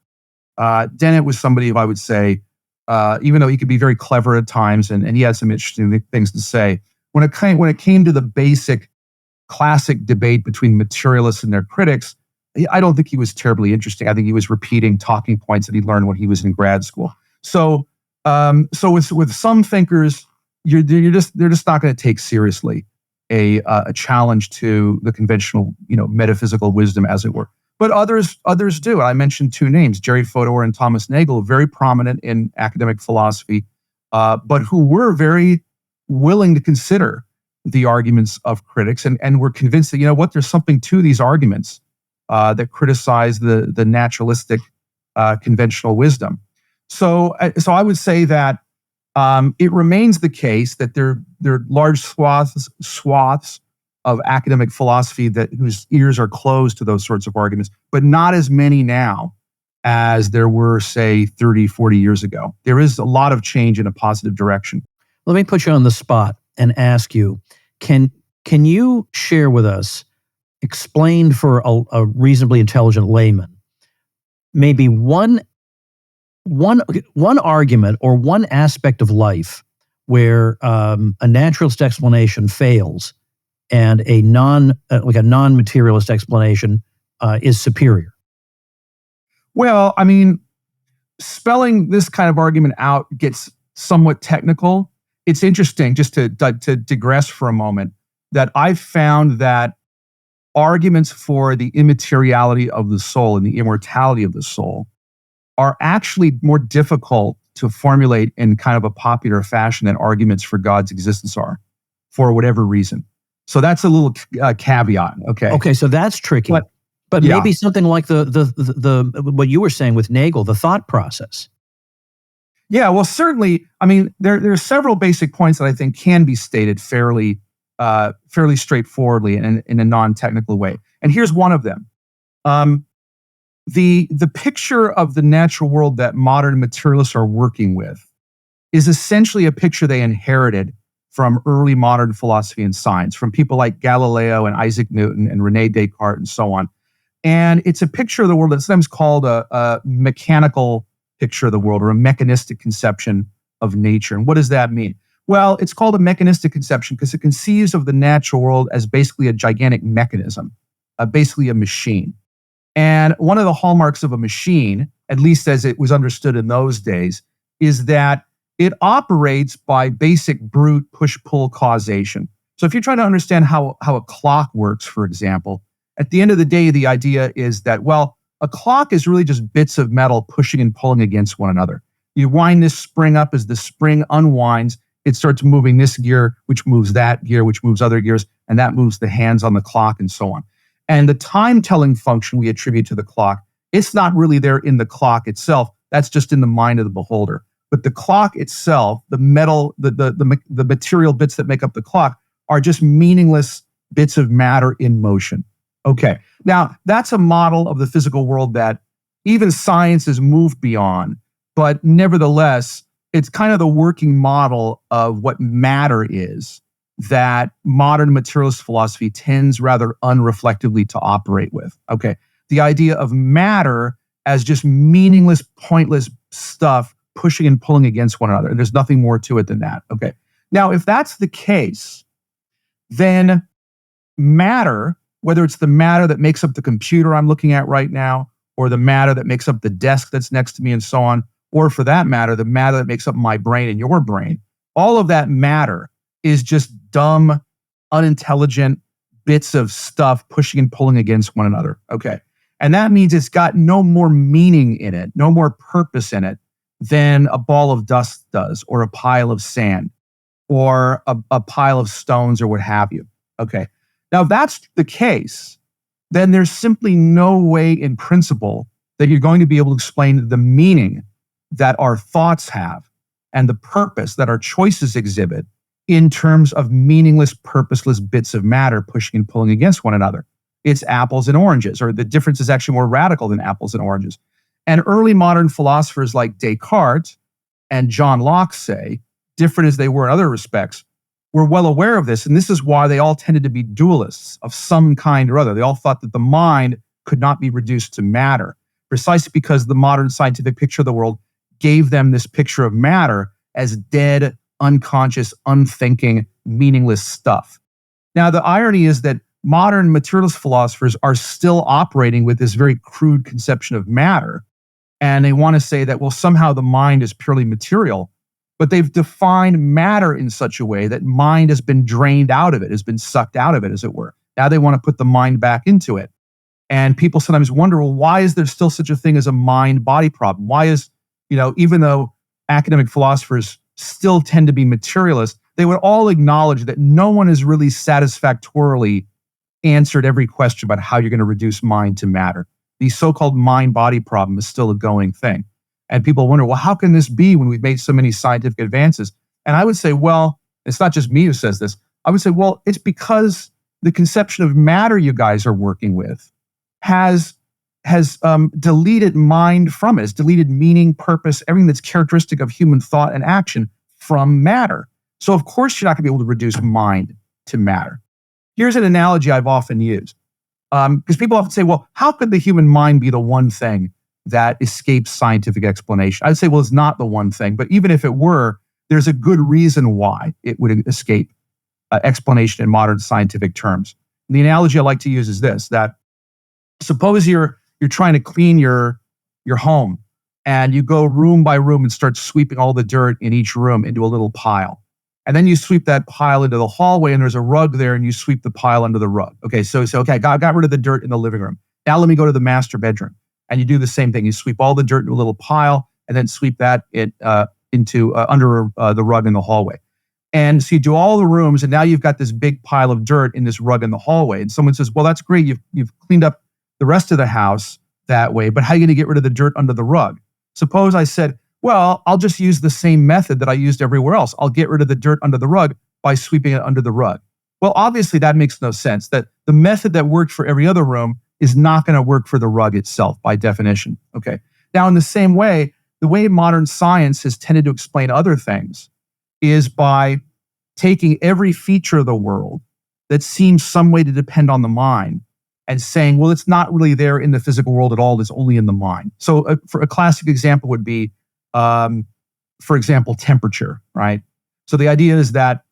Dennett was somebody who I would say, even though he could be very clever at times and he had some interesting things to say, when it came to the basic classic debate between materialists and their critics, I don't think he was terribly interesting. I think he was repeating talking points that he learned when he was in grad school. So with some thinkers, they're just not going to take seriously a challenge to the conventional, metaphysical wisdom, as it were. But others do. And I mentioned two names, Jerry Fodor and Thomas Nagel, very prominent in academic philosophy, but who were very willing to consider the arguments of critics and were convinced that, there's something to these arguments that criticize the naturalistic conventional wisdom. So I would say that it remains the case that there are large swaths of academic philosophy whose ears are closed to those sorts of arguments, but not as many now as there were, say, 30, 40 years ago. There is a lot of change in a positive direction. Let me put you on the spot and ask you, can you share with us, explained for a reasonably intelligent layman, maybe one argument or one aspect of life where a naturalist explanation fails and a non-materialist explanation is superior? Well, I mean, spelling this kind of argument out gets somewhat technical. It's interesting, just to digress for a moment, that I've found that arguments for the immateriality of the soul and the immortality of the soul are actually more difficult to formulate in kind of a popular fashion than arguments for God's existence are, for whatever reason. So that's a little caveat. Okay, so that's tricky. But yeah. Maybe something like the what you were saying with Nagel, the thought process. Yeah, well, certainly. I mean, there are several basic points that I think can be stated fairly straightforwardly in a non-technical way. And here's one of them. The picture of the natural world that modern materialists are working with is essentially a picture they inherited from early modern philosophy and science, from people like Galileo and Isaac Newton and René Descartes and so on. And it's a picture of the world that's sometimes called a mechanical picture of the world, or a mechanistic conception of nature. And what does that mean? Well, it's called a mechanistic conception because it conceives of the natural world as basically a gigantic mechanism, basically a machine. And one of the hallmarks of a machine, at least as it was understood in those days, is that it operates by basic brute push-pull causation. So if you're trying to understand how a clock works, for example, at the end of the day, the idea is that, well, a clock is really just bits of metal pushing and pulling against one another. You wind this spring up. As the spring unwinds, it starts moving this gear, which moves that gear, which moves other gears, and that moves the hands on the clock and so on. And the time-telling function we attribute to the clock It's not really there in the clock itself. That's just in the mind of the beholder. But the clock itself, the metal, the material bits that make up the clock are just meaningless bits of matter in motion. Okay, now that's a model of the physical world that even science has moved beyond, but nevertheless, it's kind of the working model of what matter is that modern materialist philosophy tends rather unreflectively to operate with. Okay, the idea of matter as just meaningless, pointless stuff pushing and pulling against one another. And there's nothing more to it than that. Okay. Now, if that's the case, then matter, whether it's the matter that makes up the computer I'm looking at right now, or the matter that makes up the desk that's next to me and so on, or for that matter, the matter that makes up my brain and your brain, all of that matter is just dumb, unintelligent bits of stuff pushing and pulling against one another. Okay. And that means it's got no more meaning in it, no more purpose in it than a ball of dust does, or a pile of sand, or a pile of stones, or what have you. Okay. Now, if that's the case, then there's simply no way in principle that you're going to be able to explain the meaning that our thoughts have and the purpose that our choices exhibit in terms of meaningless, purposeless bits of matter pushing and pulling against one another. It's apples and oranges, or the difference is actually more radical than apples and oranges. And early modern philosophers like Descartes and John Locke say, different as they were in other respects, were well aware of this. And this is why they all tended to be dualists of some kind or other. They all thought that the mind could not be reduced to matter, precisely because the modern scientific picture of the world gave them this picture of matter as dead, unconscious, unthinking, meaningless stuff. Now, the irony is that modern materialist philosophers are still operating with this very crude conception of matter. And they want to say that, well, somehow the mind is purely material, but they've defined matter in such a way that mind has been drained out of it, has been sucked out of it, as it were. Now they want to put the mind back into it. And people sometimes wonder, well, why is there still such a thing as a mind-body problem? Why is, even though academic philosophers still tend to be materialists, they would all acknowledge that no one has really satisfactorily answered every question about how you're going to reduce mind to matter. The so-called mind-body problem is still a going thing. And people wonder, well, how can this be when we've made so many scientific advances? And I would say, well, it's not just me who says this. I would say, well, it's because the conception of matter you guys are working with has deleted mind from it. It's deleted meaning, purpose, everything that's characteristic of human thought and action from matter. So of course you're not going to be able to reduce mind to matter. Here's an analogy I've often used. Because people often say, well, how could the human mind be the one thing that escapes scientific explanation? I'd say, well, it's not the one thing, but even if it were, there's a good reason why it would escape explanation in modern scientific terms. And the analogy I like to use is this, that suppose you're trying to clean your home, and you go room by room and start sweeping all the dirt in each room into a little pile. And then you sweep that pile into the hallway, and there's a rug there, and you sweep the pile under the rug. Okay, so okay, I got rid of the dirt in the living room. Now let me go to the master bedroom. And you do the same thing. You sweep all the dirt into a little pile, and then sweep that into under the rug in the hallway. And so you do all the rooms, and now you've got this big pile of dirt in this rug in the hallway. And someone says, well, that's great. You've cleaned up the rest of the house that way, but how are you going to get rid of the dirt under the rug? Suppose I said, well, I'll just use the same method that I used everywhere else. I'll get rid of the dirt under the rug by sweeping it under the rug. Well, obviously that makes no sense. That the method that worked for every other room is not going to work for the rug itself by definition. Okay. Now, in the same way, the way modern science has tended to explain other things is by taking every feature of the world that seems some way to depend on the mind and saying, well, it's not really there in the physical world at all. It's only in the mind. So for a classic example would be, for example, temperature, right? So the idea is that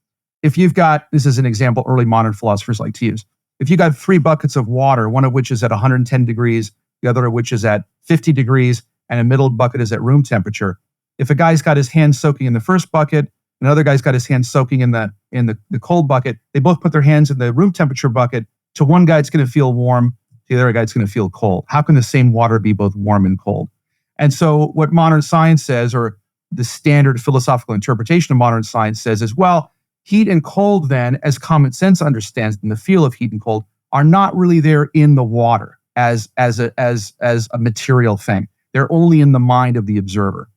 if you've got, this is an example early modern philosophers like to use, if you got 3 buckets of water, one of which is at 110 degrees, the other of which is at 50 degrees, and a middle bucket is at room temperature. If a guy's got his hands soaking in the first bucket, another guy's got his hands soaking in the cold bucket, they both put their hands in the room temperature bucket. To one guy, it's going to feel warm. To the other guy, it's going to feel cold. How can the same water be both warm and cold? And so what modern science says, or the standard philosophical interpretation of modern science says is, well, heat and cold then, as common sense understands in the feel of heat and cold, are not really there in the water. as a material thing. They're only in the mind of the observer.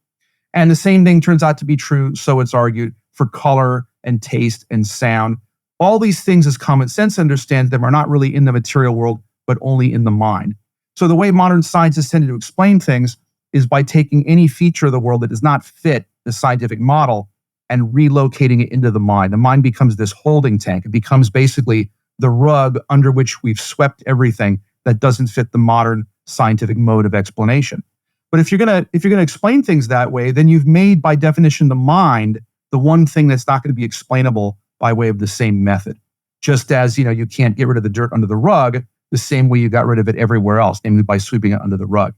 And the same thing turns out to be true, so it's argued, for color and taste and sound. All these things, as common sense understands them, are not really in the material world, but only in the mind. So the way modern science has tended to explain things is by taking any feature of the world that does not fit the scientific model and relocating it into the mind. The mind becomes this holding tank. It becomes basically the rug under which we've swept everything that doesn't fit the modern scientific mode of explanation. But if you're gonna explain things that way, then you've made, by definition, the mind the one thing that's not going to be explainable by way of the same method. Just as, you can't get rid of the dirt under the rug the same way you got rid of it everywhere else, namely by sweeping it under the rug.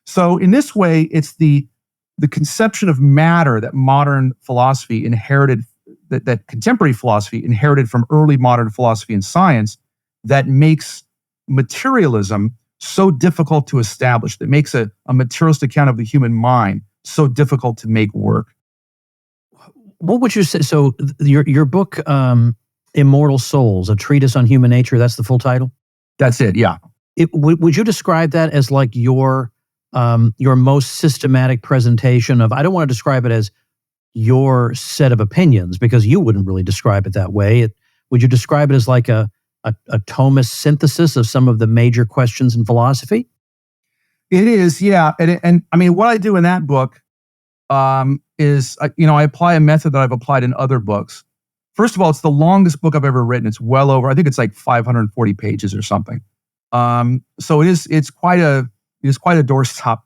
So in this way, it's the conception of matter that modern philosophy inherited, that contemporary philosophy inherited from early modern philosophy and science, that makes materialism so difficult to establish, that makes a materialist account of the human mind so difficult to make work. What would you say? So your book, Immortal Souls, a treatise on human nature, that's the full title? That's it, yeah. Would you describe that as like your most systematic presentation of, I don't want to describe it as your set of opinions, because you wouldn't really describe it that way. Would you describe it as like a Thomist synthesis of some of the major questions in philosophy? It is, yeah. And I mean, what I do in that book is, I apply a method that I've applied in other books. First of all, it's the longest book I've ever written. It's well over, I think it's like 540 pages or something. So it's quite a doorstop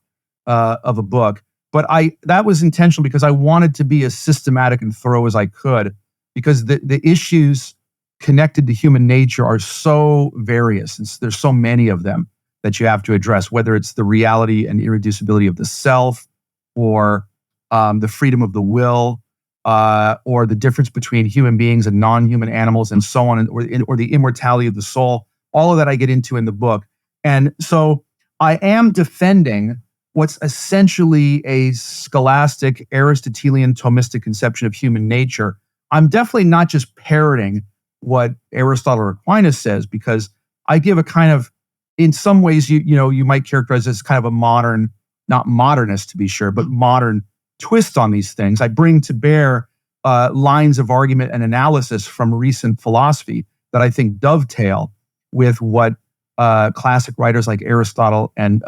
of a book. But that was intentional because I wanted to be as systematic and thorough as I could, because the issues connected to human nature are so various. There's so many of them that you have to address, whether it's the reality and irreducibility of the self, or the freedom of the will, or the difference between human beings and non-human animals, and so on, or the immortality of the soul. All of that I get into in the book. And so I am defending what's essentially a scholastic, Aristotelian, Thomistic conception of human nature. I'm definitely not just parroting what Aristotle or Aquinas says, because I give a kind of, in some ways, you might characterize as kind of a modern, not modernist to be sure, but modern twist on these things. I bring to bear lines of argument and analysis from recent philosophy that I think dovetail with what classic writers like Aristotle and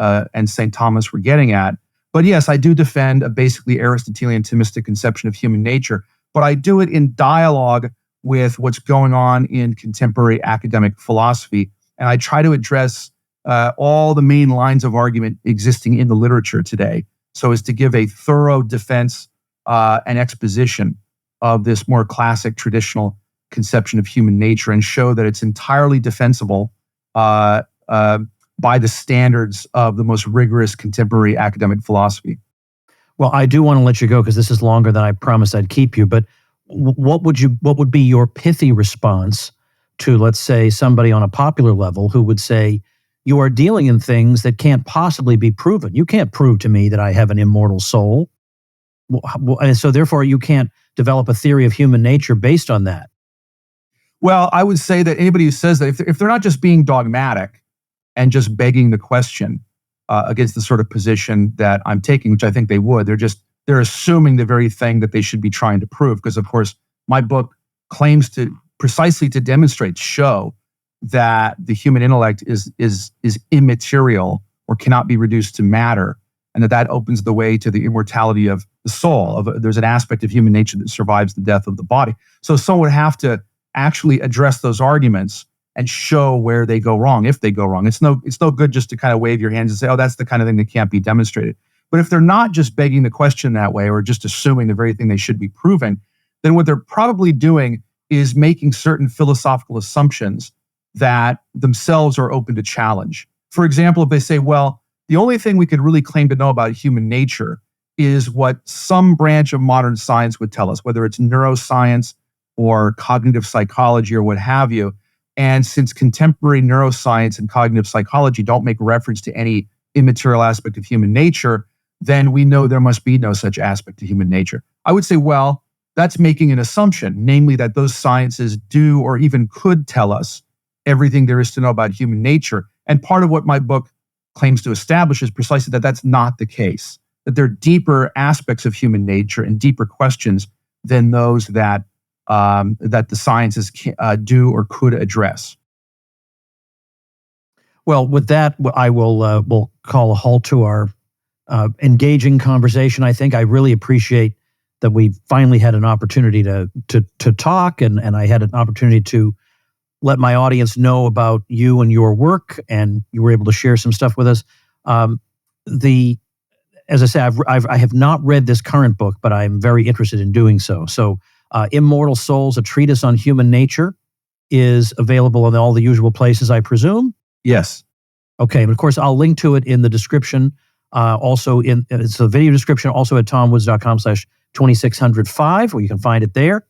St. Thomas were getting at. But yes, I do defend a basically Aristotelian Thomistic conception of human nature, but I do it in dialogue with what's going on in contemporary academic philosophy. And I try to address all the main lines of argument existing in the literature today, so as to give a thorough defense and exposition of this more classic traditional conception of human nature, and show that it's entirely defensible by the standards of the most rigorous contemporary academic philosophy. Well, I do want to let you go because this is longer than I promised I'd keep you, but what would be your pithy response to, let's say, somebody on a popular level who would say, you are dealing in things that can't possibly be proven. You can't prove to me that I have an immortal soul. And so therefore you can't develop a theory of human nature based on that. Well, I would say that anybody who says that, if they're not just being dogmatic and just begging the question against the sort of position that I'm taking, which I think they would, they're assuming the very thing that they should be trying to prove. Because of course, my book claims to precisely to demonstrate, show that the human intellect is immaterial or cannot be reduced to matter, and that opens the way to the immortality of the soul. There's an aspect of human nature that survives the death of the body. So someone would have to actually address those arguments and show where they go wrong, if they go wrong. It's no good just to kind of wave your hands and say, oh, that's the kind of thing that can't be demonstrated. But if they're not just begging the question that way, or just assuming the very thing they should be proving, then what they're probably doing is making certain philosophical assumptions that themselves are open to challenge. For example, if they say, well, the only thing we could really claim to know about human nature is what some branch of modern science would tell us, whether it's neuroscience or cognitive psychology or what have you. And since contemporary neuroscience and cognitive psychology don't make reference to any immaterial aspect of human nature, then we know there must be no such aspect to human nature. I would say, well, that's making an assumption, namely that those sciences do or even could tell us everything there is to know about human nature. And part of what my book claims to establish is precisely that that's not the case, that there are deeper aspects of human nature and deeper questions than those that the sciences do or could address. Well, with that, I will call a halt to our engaging conversation. I think I really appreciate that we finally had an opportunity to talk, and I had an opportunity to let my audience know about you and your work, and you were able to share some stuff with us. As I say, I have not read this current book, but I'm very interested in doing so. So, Immortal Souls, a treatise on human nature, is available in all the usual places, I presume. Yes. Okay, and of course, I'll link to it in the description. It's a video description, also at tomwoods.com/2605, where you can find it there,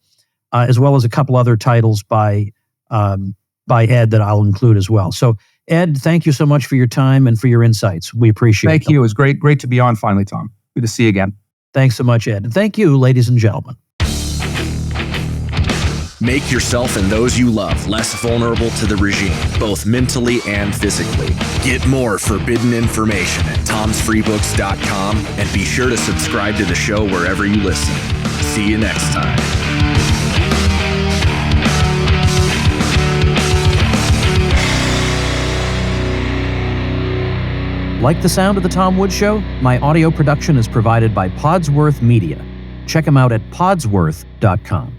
as well as a couple other titles by Ed that I'll include as well. So, Ed, thank you so much for your time and for your insights. We appreciate it. Thank you. It was great to be on finally, Tom. Good to see you again. Thanks so much, Ed. And thank you, ladies and gentlemen. Make yourself and those you love less vulnerable to the regime, both mentally and physically. Get more forbidden information at tomsfreebooks.com, and be sure to subscribe to the show wherever you listen. See you next time. Like the sound of The Tom Woods Show? My audio production is provided by Podsworth Media. Check them out at podsworth.com.